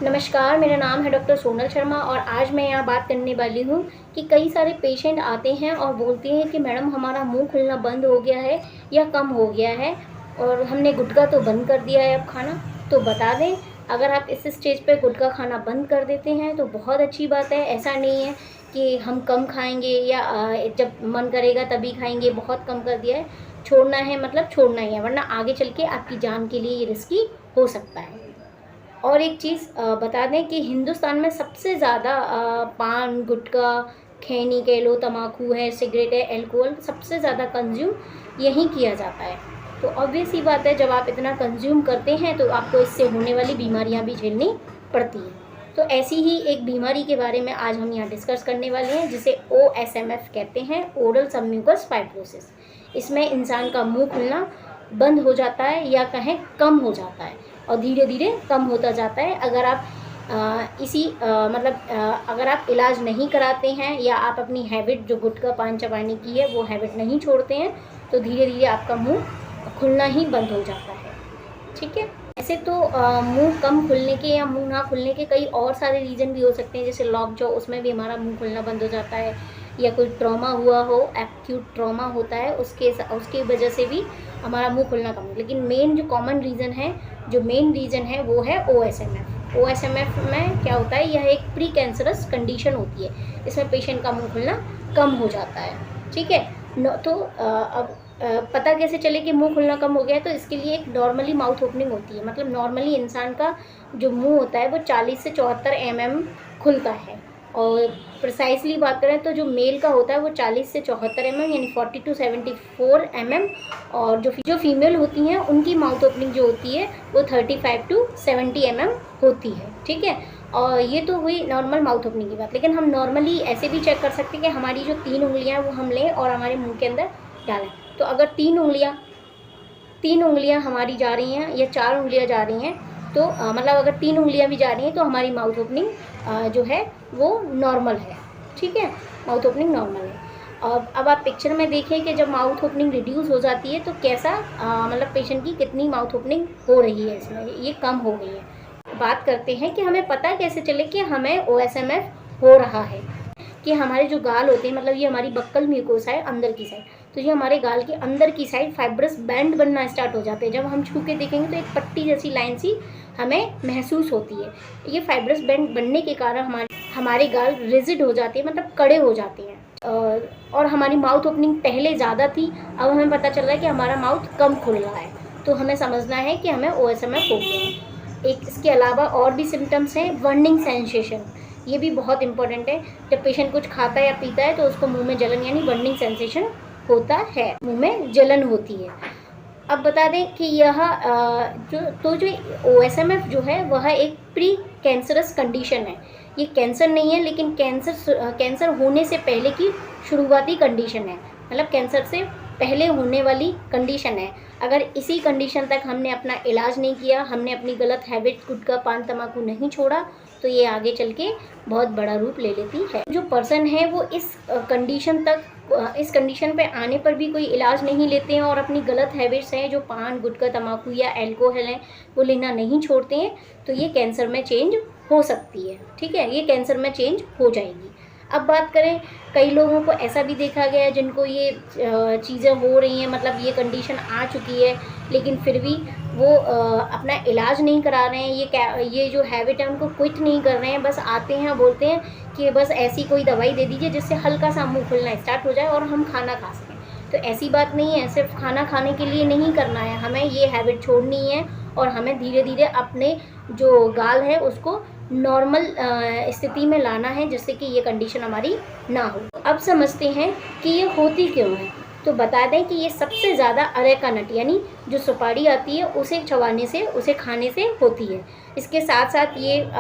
नमस्कार, मेरा नाम है डॉक्टर सोनल शर्मा और आज मैं यहाँ बात करने वाली हूँ कि कई सारे पेशेंट आते हैं और बोलते हैं कि मैडम हमारा मुंह खुलना बंद हो गया है या कम हो गया है और हमने गुटखा तो बंद कर दिया है अब खाना। तो बता दें, अगर आप इस स्टेज पे गुटखा खाना बंद कर देते हैं तो बहुत अच्छी बात है। ऐसा नहीं है कि हम कम खाएंगे या जब मन करेगा तभी खाएंगे, बहुत कम कर दिया है। छोड़ना है मतलब छोड़ना ही है, वरना आगे चल के आपकी जान के लिए ये रिस्की हो सकता है। और एक चीज़ बता दें कि हिंदुस्तान में सबसे ज़्यादा पान, गुटखा, खैनी कह लो, तम्बाकू है, सिगरेट है, अल्कोहल सबसे ज़्यादा कंज्यूम यहीं किया जाता है। तो ऑब्वियस ही बात है, जब आप इतना कंज्यूम करते हैं तो आपको इससे होने वाली बीमारियां भी झेलनी पड़ती हैं। तो ऐसी ही एक बीमारी के बारे में आज हम यहाँ डिस्कस करने वाले हैं, जिसे OSMF कहते हैं, ओरल सबम्यूकस फाइब्रोसिस। इसमें इंसान का मुँह खुलना बंद हो जाता है या कहें कम हो जाता है और धीरे धीरे कम होता जाता है। अगर आप अगर आप इलाज नहीं कराते हैं या आप अपनी हैबिट जो गुटखा पान चबाने की है वो हैबिट नहीं छोड़ते हैं तो धीरे धीरे आपका मुंह खुलना ही बंद हो जाता है। ठीक है। ऐसे तो मुंह कम खुलने के या मुंह ना खुलने के कई और सारे रीज़न भी हो सकते हैं, जैसे लॉक जॉ, उसमें भी हमारा मुंह खुलना बंद हो जाता है, या कोई ट्रॉमा हुआ हो, एक्यूट ट्रॉमा होता है, उसके वजह से भी हमारा मुंह खुलना कम। लेकिन मेन जो कॉमन रीज़न है, जो मेन रीज़न है वो है OSMF। OSMF में क्या होता है, यह एक प्री कैंसरस कंडीशन होती है। इसमें पेशेंट का मुंह खुलना कम हो जाता है। ठीक है। तो अब पता कैसे चले कि मुंह खुलना कम हो गया है, तो इसके लिए एक नॉर्मली माउथ ओपनिंग होती है। मतलब नॉर्मली इंसान का जो मुंह होता है वो 40 से 74 mm खुलता है, और प्रिसाइसली बात करें तो जो मेल का होता है वो 40 से 74 mm यानी 40 to 74 mm, और जो फीमेल होती हैं उनकी माउथ ओपनिंग जो होती है वो 35 to 70 mm होती है। ठीक है। और ये तो हुई नॉर्मल माउथ ओपनिंग की बात। लेकिन हम नॉर्मली ऐसे भी चेक कर सकते हैं कि हमारी जो 3 उंगलियां हैं वो हम लें और हमारे मुंह के अंदर डालें। तो अगर 3 उंगलियां हमारी जा रही हैं या 4 उंगलियां जा रही हैं, तो मतलब अगर 3 उंगलियां भी जा रही हैं तो हमारी माउथ ओपनिंग जो है वो नॉर्मल है। ठीक है, माउथ ओपनिंग नॉर्मल है। अब आप पिक्चर में देखें कि जब माउथ ओपनिंग रिड्यूस हो जाती है तो कैसा मतलब पेशेंट की कितनी माउथ ओपनिंग हो रही है, इसमें ये कम हो गई है। बात करते हैं कि हमें पता कैसे चले कि हमें OSMF हो रहा है। कि हमारे जो गाल होते हैं, मतलब ये हमारी बक्कल म्यूकोसा है अंदर की साइड, तो ये हमारे गाल के अंदर की साइड फाइब्रस बैंड बनना स्टार्ट हो जाते हैं। जब हम छू के देखेंगे तो एक पट्टी जैसी लाइन सी हमें महसूस होती है। ये फाइब्रस बैंड बनने के कारण हमारे गाल रिजिड हो जाते हैं, मतलब कड़े हो जाते हैं। और हमारी माउथ ओपनिंग पहले ज़्यादा थी, अब हमें पता चल रहा है कि हमारा माउथ कम खुल रहा है, तो हमें समझना है कि हमें OSMF हो गया है। एक इसके अलावा और भी सिम्टम्स हैं। बर्निंग सेंसेशन, ये भी बहुत इंपॉर्टेंट है। जब पेशेंट कुछ खाता है या पीता है तो उसको मुंह में जलन यानी बर्निंग सेंसेशन होता है, मुंह में जलन होती है। अब बता दें कि यह जो OSMF जो है वह एक प्री कैंसरस कंडीशन है। ये कैंसर नहीं है, लेकिन कैंसर होने से पहले की शुरुआती कंडीशन है, मतलब कैंसर से पहले होने वाली कंडीशन है। अगर इसी कंडीशन तक हमने अपना इलाज नहीं किया, हमने अपनी गलत हैबिट गुटखा पान तम्बाकू नहीं छोड़ा, तो ये आगे चल के बहुत बड़ा रूप ले लेती है। जो पर्सन है वो इस कंडीशन पे आने पर भी कोई इलाज नहीं लेते हैं और अपनी गलत हैबिट्स हैं जो पान, गुटखा, तम्बाकू या अल्कोहल हैं वो लेना नहीं छोड़ते हैं, तो ये कैंसर में चेंज हो सकती है। ठीक है, ये कैंसर में चेंज हो जाएगी। अब बात करें, कई लोगों को ऐसा भी देखा गया है जिनको ये चीज़ें हो रही हैं, मतलब ये कंडीशन आ चुकी है, लेकिन फिर भी वो अपना इलाज नहीं करा रहे हैं। ये जो हैबिट है उनको क्विट नहीं कर रहे हैं, बस आते हैं बोलते हैं कि बस ऐसी कोई दवाई दे दीजिए जिससे हल्का सा मुँह खुलना स्टार्ट हो जाए और हम खाना खा सकें। तो ऐसी बात नहीं है, सिर्फ खाना खाने के लिए नहीं करना है, हमें ये हैबिट छोड़नी है और हमें धीरे धीरे अपने जो गाल है उसको नॉर्मल स्थिति में लाना है, जिससे कि ये कंडीशन हमारी ना हो। अब समझते हैं कि ये होती क्यों है। तो बता दें कि ये सबसे ज़्यादा अरेका नट यानी जो सुपारी आती है उसे चबाने से, उसे खाने से होती है। इसके साथ साथ ये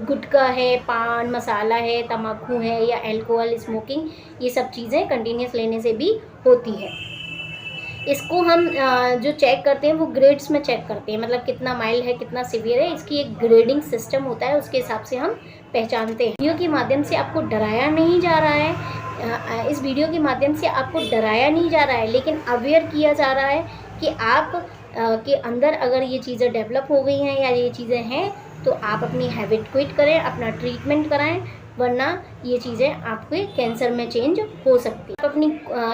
गुटखा है, पान मसाला है, तम्बाकू है या अल्कोहल, स्मोकिंग, ये सब चीज़ें कंटिन्यूस लेने से भी होती है। इसको हम जो चेक करते हैं वो ग्रेड्स में चेक करते हैं, मतलब कितना माइल्ड है, कितना सीवियर है, इसकी एक ग्रेडिंग सिस्टम होता है, उसके हिसाब से हम पहचानते हैं। वीडियो के माध्यम से आपको डराया नहीं जा रहा है, इस वीडियो के माध्यम से आपको डराया नहीं जा रहा है, लेकिन अवेयर किया जा रहा है कि आप के अंदर अगर ये चीज़ें डेवलप हो गई हैं या ये चीज़ें हैं तो आप अपनी हैबिट क्विट करें, अपना ट्रीटमेंट कराएं, वरना ये चीज़ें आपके कैंसर में चेंज हो सकती है। आप अपनी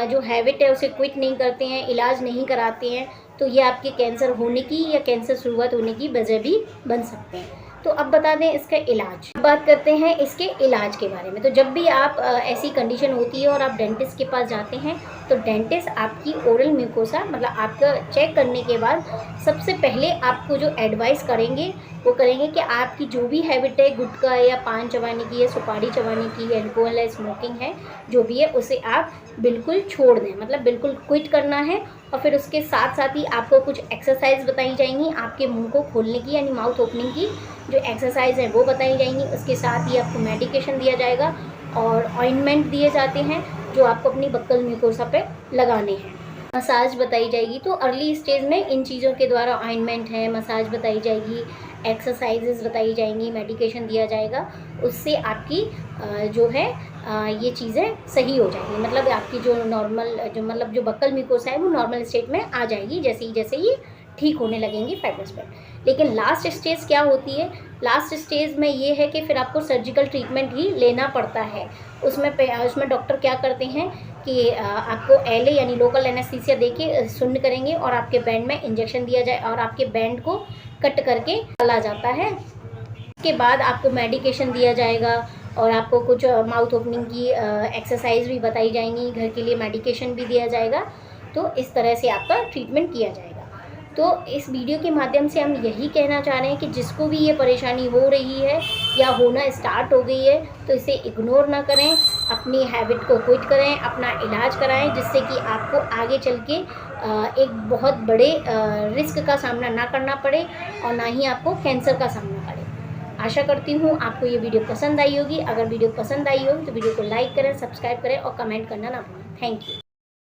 जो हैबिट है उसे क्विट नहीं करते हैं, इलाज नहीं कराते हैं, तो ये आपके कैंसर होने की या कैंसर शुरुआत होने की वजह भी बन सकते हैं। तो अब बता दें इसका इलाज। बात करते हैं इसके इलाज के बारे में। तो जब भी आप ऐसी कंडीशन होती है और आप डेंटिस्ट के पास जाते हैं, तो डेंटिस्ट आपकी ओरल म्यूकोसा मतलब आपका चेक करने के बाद सबसे पहले आपको जो एडवाइस करेंगे वो करेंगे कि आपकी जो भी हैबिट है, गुटखा है या पान चबाने की है, सुपारी चबाने की, अल्कोहल है, स्मोकिंग है, जो भी है उसे आप बिल्कुल छोड़ दें, मतलब बिल्कुल क्विट करना है। और फिर उसके साथ साथ ही आपको कुछ एक्सरसाइज बताई जाएंगी आपके मुंह को खोलने की, यानी माउथ ओपनिंग की जो एक्सरसाइज है वो बताई जाएंगी। उसके साथ ही आपको मेडिकेशन दिया जाएगा और ऑइंटमेंट दिए जाते हैं जो आपको अपनी बक्कल म्यूकोसा पे लगाने हैं। मसाज बताई जाएगी। तो अर्ली स्टेज में इन चीज़ों के द्वारा ऑइंटमेंट है, मसाज बताई जाएगी, एक्सरसाइजेज बताई जाएंगी, मेडिकेशन दिया जाएगा। उससे आपकी जो है ये चीज़ें सही हो जाएंगी, मतलब आपकी जो नॉर्मल जो मतलब जो बक्कल म्यूकोसा है वो नॉर्मल स्टेट में आ जाएगी जैसे ही ठीक होने लगेंगी फाइब्रोस पे। लेकिन लास्ट स्टेज क्या होती है? लास्ट स्टेज में ये है कि फिर आपको सर्जिकल ट्रीटमेंट ही लेना पड़ता है। उसमें डॉक्टर क्या करते हैं कि आपको एलए यानी लोकल एनेस्थीसिया देके शून्य करेंगे और आपके बैंड में इंजेक्शन दिया जाए और आपके बैंड को कट करके डाला जाता है। उसके बाद आपको मेडिकेशन दिया जाएगा और आपको कुछ माउथ ओपनिंग की एक्सरसाइज भी बताई जाएंगी, घर के लिए मेडिकेशन भी दिया जाएगा। तो इस तरह से आपका ट्रीटमेंट किया जाएगा। तो इस वीडियो के माध्यम से हम यही कहना चाह रहे हैं कि जिसको भी ये परेशानी हो रही है या होना स्टार्ट हो गई है तो इसे इग्नोर ना करें, अपनी हैबिट को क्विट करें, अपना इलाज कराएं, जिससे कि आपको आगे चल के एक बहुत बड़े रिस्क का सामना ना करना पड़े और ना ही आपको कैंसर का सामना पड़े। आशा करती हूँ आपको ये वीडियो पसंद आई होगी। अगर वीडियो पसंद आई हो तो वीडियो को लाइक करें, सब्सक्राइब करें और कमेंट करना ना भूलें। Thank you.